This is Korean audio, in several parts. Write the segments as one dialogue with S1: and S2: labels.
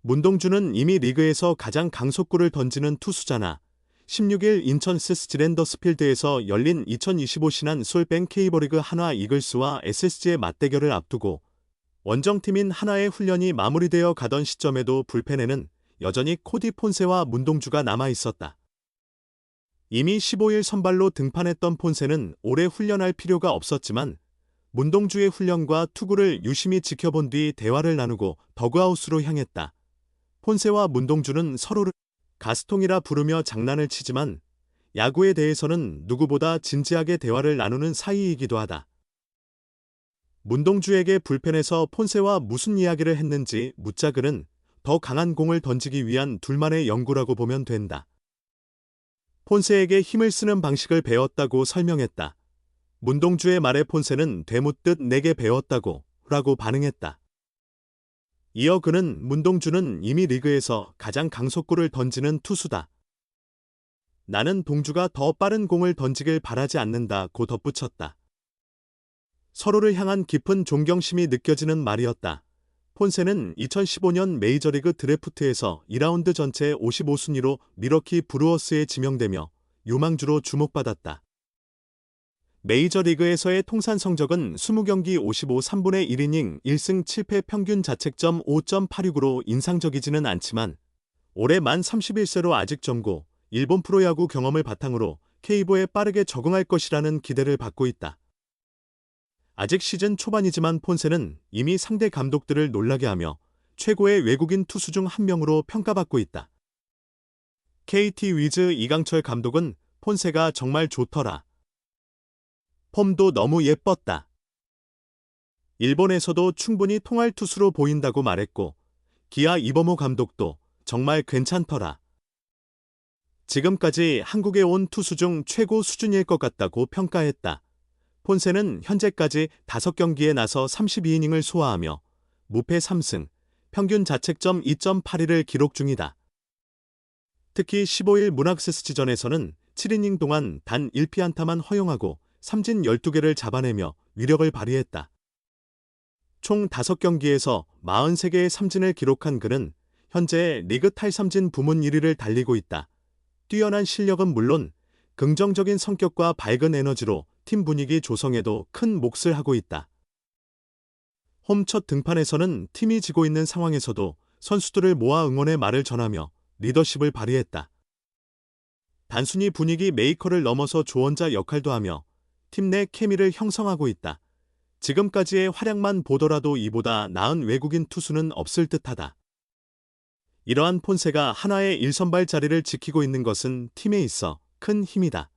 S1: 문동주는 이미 리그에서 가장 강속구를 던지는 투수잖아. 16일 인천 스틸랜더스필드에서 열린 2025 신한 솔뱅 K버리그 한화 이글스와 SSG의 맞대결을 앞두고 원정팀인 한화의 훈련이 마무리되어 가던 시점에도 불펜에는 여전히 코디 폰세와 문동주가 남아 있었다. 이미 15일 선발로 등판했던 폰세는 오래 훈련할 필요가 없었지만 문동주의 훈련과 투구를 유심히 지켜본 뒤 대화를 나누고 더그아웃으로 향했다. 폰세와 문동주는 서로를 가스통이라 부르며 장난을 치지만 야구에 대해서는 누구보다 진지하게 대화를 나누는 사이이기도 하다. 문동주에게 불펜에서 폰세와 무슨 이야기를 했는지 묻자 그는 더 강한 공을 던지기 위한 둘만의 연구라고 보면 된다. 폰세에게 힘을 쓰는 방식을 배웠다고 설명했다. 문동주의 말에 폰세는 되묻듯 내게 배웠다고 라고 반응했다. 이어 그는 문동주는 이미 리그에서 가장 강속구를 던지는 투수다. 나는 동주가 더 빠른 공을 던지길 바라지 않는다고 덧붙였다. 서로를 향한 깊은 존경심이 느껴지는 말이었다. 폰세는 2015년 메이저리그 드래프트에서 2라운드 전체 55순위로 밀워키 브루어스에 지명되며 유망주로 주목받았다. 메이저리그에서의 통산 성적은 20경기 55 3분의 1이닝 1승 7패 평균 자책점 5.86으로 인상적이지는 않지만 올해 만 31세로 아직 젊고 일본 프로야구 경험을 바탕으로 K보에 빠르게 적응할 것이라는 기대를 받고 있다. 아직 시즌 초반이지만 폰세는 이미 상대 감독들을 놀라게 하며 최고의 외국인 투수 중 한 명으로 평가받고 있다. KT 위즈 이강철 감독은 폰세가 정말 좋더라. 폼도 너무 예뻤다. 일본에서도 충분히 통할 투수로 보인다고 말했고 기아 이범호 감독도 정말 괜찮더라. 지금까지 한국에 온 투수 중 최고 수준일 것 같다고 평가했다. 폰세는 현재까지 5경기에 나서 32이닝을 소화하며 무패 3승, 평균 자책점 2.81을 기록 중이다. 특히 15일 문학세스지전에서는 7이닝 동안 단 1피안타만 허용하고 삼진 12개를 잡아내며 위력을 발휘했다. 총 5경기에서 43개의 삼진을 기록한 그는 현재 리그 탈삼진 부문 1위를 달리고 있다. 뛰어난 실력은 물론 긍정적인 성격과 밝은 에너지로 팀 분위기 조성에도 큰 몫을 하고 있다. 홈 첫 등판에서는 팀이 지고 있는 상황에서도 선수들을 모아 응원의 말을 전하며 리더십을 발휘했다. 단순히 분위기 메이커를 넘어서 조언자 역할도 하며 팀 내 케미를 형성하고 있다. 지금까지의 활약만 보더라도 이보다 나은 외국인 투수는 없을 듯하다. 이러한 폰세가 한화의 1선발 자리를 지키고 있는 것은 팀에 있어 큰 힘이다.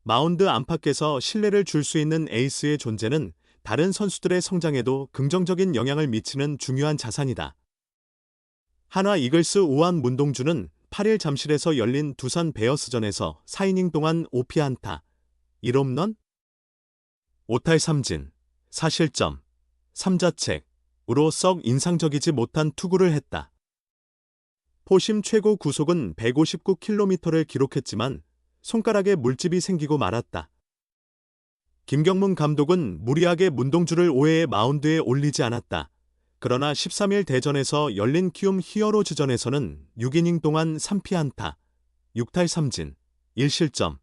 S1: 마운드 안팎에서 신뢰를 줄 수 있는 에이스의 존재는 다른 선수들의 성장에도 긍정적인 영향을 미치는 중요한 자산이다. 한화 이글스 우완 문동주는 8일 잠실에서 열린 두산 베어스전에서 4이닝 동안 5피안타, 1홈런, 5탈삼진, 4실점, 3자책으로 썩 인상적이지 못한 투구를 했다. 포심 최고 구속은 159km를 기록했지만 손가락에 물집이 생기고 말았다. 김경문 감독은 무리하게 문동주를 5회에 마운드에 올리지 않았다. 그러나 13일 대전에서 열린 키움 히어로즈전에서는 6이닝 동안 3피안타, 6탈삼진, 1실점,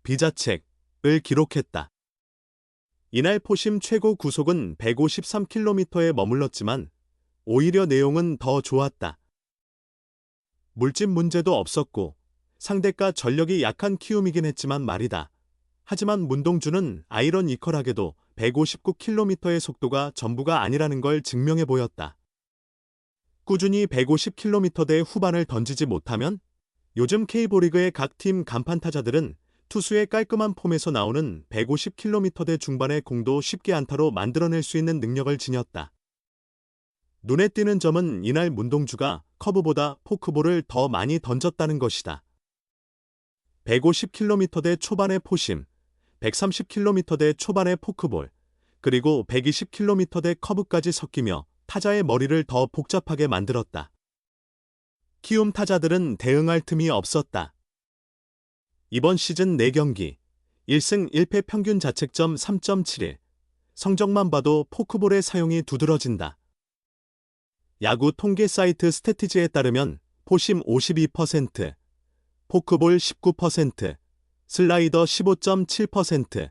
S1: 비자책을 기록했다. 이날 포심 최고 구속은 153km에 머물렀지만 오히려 내용은 더 좋았다. 물집 문제도 없었고 상대가 전력이 약한 키움이긴 했지만 말이다. 하지만 문동주는 아이러니컬하게도 159km의 속도가 전부가 아니라는 걸 증명해 보였다. 꾸준히 150km대 후반을 던지지 못하면 요즘 K보리그의 각 팀 간판 타자들은 투수의 깔끔한 폼에서 나오는 150km대 중반의 공도 쉽게 안타로 만들어낼 수 있는 능력을 지녔다. 눈에 띄는 점은 이날 문동주가 커브보다 포크볼을 더 많이 던졌다는 것이다. 150km대 초반의 포심, 130km대 초반의 포크볼, 그리고 120km대 커브까지 섞이며 타자의 머리를 더 복잡하게 만들었다. 키움 타자들은 대응할 틈이 없었다. 이번 시즌 4경기, 1승 1패 평균 자책점 3.71, 성적만 봐도 포크볼의 사용이 두드러진다. 야구 통계 사이트 스태티즈에 따르면 포심 52%, 포크볼 19%, 슬라이더 15.7%,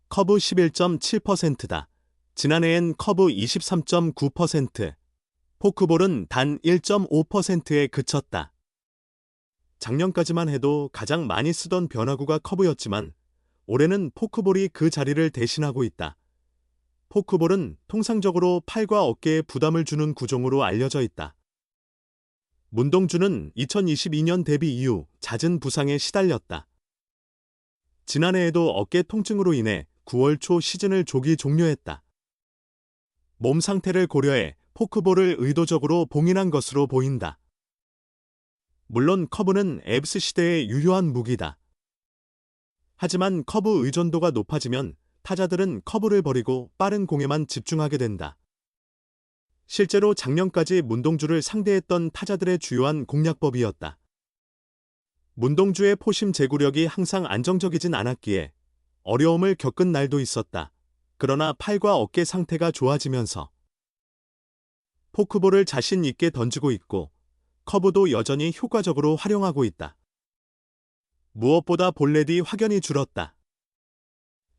S1: 커브 11.7%다. 지난해엔 커브 23.9%, 포크볼은 단 1.5%에 그쳤다. 작년까지만 해도 가장 많이 쓰던 변화구가 커브였지만 올해는 포크볼이 그 자리를 대신하고 있다. 포크볼은 통상적으로 팔과 어깨에 부담을 주는 구종으로 알려져 있다. 문동주는 2022년 데뷔 이후 잦은 부상에 시달렸다. 지난해에도 어깨 통증으로 인해 9월 초 시즌을 조기 종료했다. 몸 상태를 고려해 포크볼을 의도적으로 봉인한 것으로 보인다. 물론 커브는 앱스 시대의 유효한 무기다. 하지만 커브 의존도가 높아지면 타자들은 커브를 버리고 빠른 공에만 집중하게 된다. 실제로 작년까지 문동주를 상대했던 타자들의 주요한 공략법이었다. 문동주의 포심 제구력이 항상 안정적이진 않았기에 어려움을 겪은 날도 있었다. 그러나 팔과 어깨 상태가 좋아지면서 포크볼을 자신 있게 던지고 있고 커브도 여전히 효과적으로 활용하고 있다. 무엇보다 볼넷이 확연히 줄었다.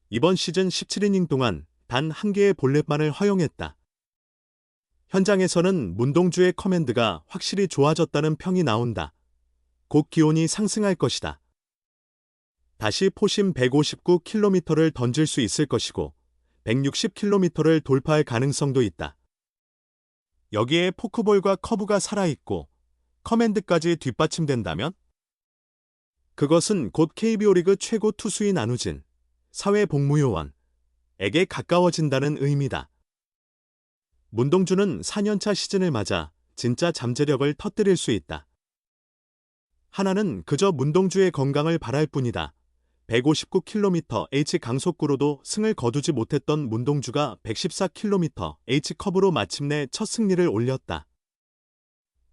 S1: 이번 시즌 17이닝 동안 단 한 개의 볼넷만을 허용했다. 현장에서는 문동주의 커맨드가 확실히 좋아졌다는 평이 나온다. 곧 기온이 상승할 것이다. 다시 포심 159km를 던질 수 있을 것이고 160km를 돌파할 가능성도 있다. 여기에 포크볼과 커브가 살아있고 커맨드까지 뒷받침된다면 그것은 곧 KBO 리그 최고 투수인 안우진, 사회복무요원에게 가까워진다는 의미다. 문동주는 4년차 시즌을 맞아 진짜 잠재력을 터뜨릴 수 있다. 하나는 그저 문동주의 건강을 바랄 뿐이다. 159km/h 강속구로도 승을 거두지 못했던 문동주가 114km/h 커브로 마침내 첫 승리를 올렸다.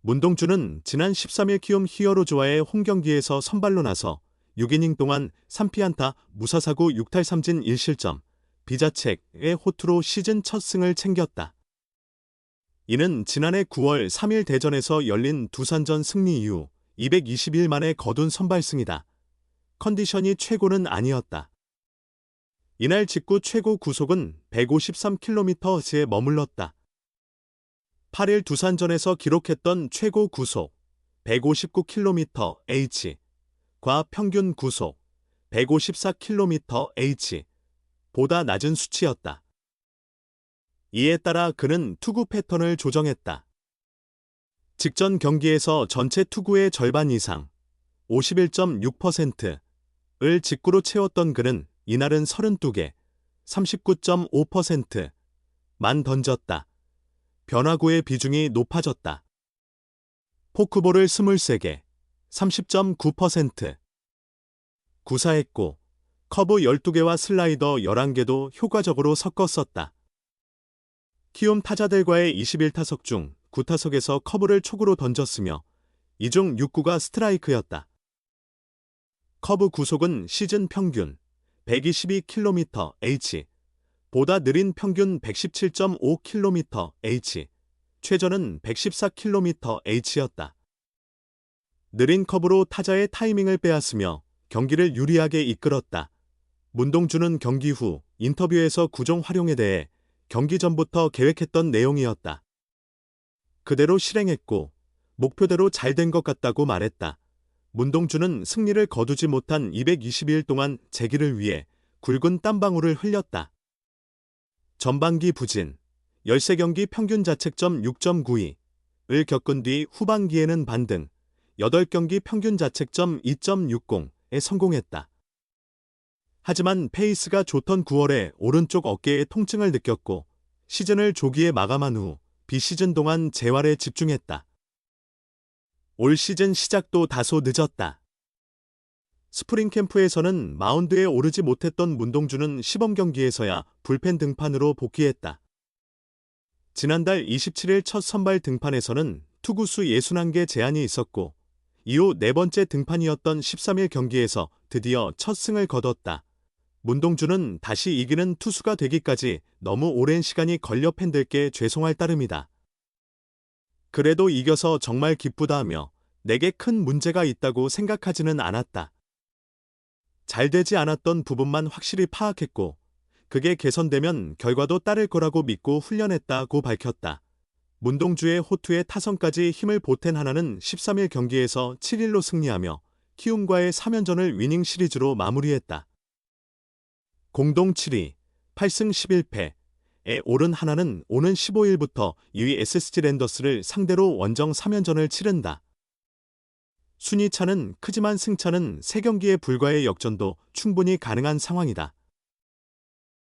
S1: 문동주는 지난 13일 키움 히어로즈와의 홈경기에서 선발로 나서 6이닝 동안 3피안타, 무사사구 6탈 3진 1실점, 비자책의 호투로 시즌 첫 승을 챙겼다. 이는 지난해 9월 3일 대전에서 열린 두산전 승리 이후 220일 만에 거둔 선발승이다. 컨디션이 최고는 아니었다. 이날 직구 최고 구속은 153km/h에 머물렀다. 8일 두산전에서 기록했던 최고 구속 159km/h과 평균 구속 154km/h보다 낮은 수치였다. 이에 따라 그는 투구 패턴을 조정했다. 직전 경기에서 전체 투구의 절반 이상 51.6%를 직구로 채웠던 그는 이날은 32개, 39.5%만 던졌다. 변화구의 비중이 높아졌다. 포크볼을 23개, 30.9%, 구사했고 커브 12개와 슬라이더 11개도 효과적으로 섞어 썼다. 키움 타자들과의 21타석 중 9타석에서 커브를 촉으로 던졌으며 이 중 6구가 스트라이크였다. 커브 구속은 시즌 평균 122km/h 보다 느린 평균 117.5km/h, 최저는 114km/h였다. 느린 커브로 타자의 타이밍을 빼앗으며 경기를 유리하게 이끌었다. 문동주는 경기 후 인터뷰에서 구종 활용에 대해 경기 전부터 계획했던 내용이었다. 그대로 실행했고 목표대로 잘 된 것 같다고 말했다. 문동주는 승리를 거두지 못한 220일 동안 재기를 위해 굵은 땀방울을 흘렸다. 전반기 부진, 13경기 평균 자책점 6.92을 겪은 뒤 후반기에는 반등, 8경기 평균 자책점 2.60에 성공했다. 하지만 페이스가 좋던 9월에 오른쪽 어깨에 통증을 느꼈고 시즌을 조기에 마감한 후 비시즌 동안 재활에 집중했다. 올 시즌 시작도 다소 늦었다. 스프링 캠프에서는 마운드에 오르지 못했던 문동주는 시범경기에서야 불펜 등판으로 복귀했다. 지난달 27일 첫 선발 등판에서는 투구수 61개 제한이 있었고 이후 네 번째 등판이었던 13일 경기에서 드디어 첫 승을 거뒀다. 문동주는 다시 이기는 투수가 되기까지 너무 오랜 시간이 걸려 팬들께 죄송할 따름이다. 그래도 이겨서 정말 기쁘다며 내게 큰 문제가 있다고 생각하지는 않았다. 잘 되지 않았던 부분만 확실히 파악했고 그게 개선되면 결과도 따를 거라고 믿고 훈련했다고 밝혔다. 문동주의 호투에 타선까지 힘을 보탠 하나는 13일 경기에서 7-1로 승리하며 키움과의 3연전을 위닝 시리즈로 마무리했다. 공동 7위, 8승 11패에 오른 하나는 오는 15일부터 2위 SSG 랜더스를 상대로 원정 3연전을 치른다. 순위 차는 크지만 승차는 3경기에 불과의 역전도 충분히 가능한 상황이다.